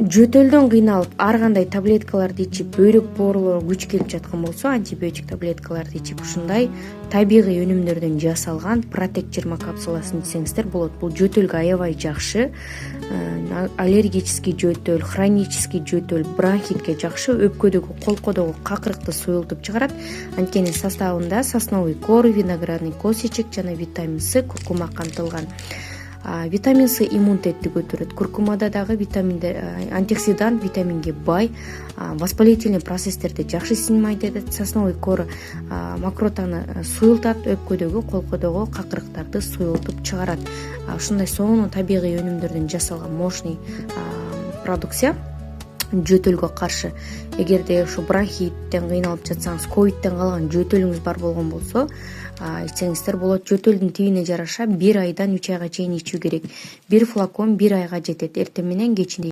жөтөлдөн кыйналып ар кандай таблеткаларды ичип бөйрөк боорулууга күч келип жаткан болсо антибиотик таблеткаларды ичип ушундай табигый өнүмдөрдөн жасалган Протек 20 капсуласын ичсеңиздер болот. Бул жөтөлгө аябай жакшы. Аллергический жөтөл, хронический жөтөл, бронхитке жакшы, өпкөдөгү, колкодогу какырыкты суюлтуп чыгарат. Анткени составында сосновый кор, виноградный костичек жана витамин С, куркума камтылган. Витамин С иммунитетти көтөрөт. Куркумада дагы антиоксидант, витаминге бай, воспалительный процесстерди жакшы снимать этет. Сосновый кор мокротаны суюлтат, өпкөдөгү, колкодогу какырыктарды суюлтуп чыгарат. Ушундай сонун табигый өнүмдөрдөн жасалган мощный продукция жөтөлгө каршы. Эгерде ушу бронхиттен кыйналып жатсаңыз, ковидтен калган жөтөлүңүз бар болгон болсо, ичсеңиздер болот. Жөтөлдүн тибине жараша 1 айдан 3 айга чейин ичүү керек. 1 флакон 1 айга жетет. Эртең менен кечинде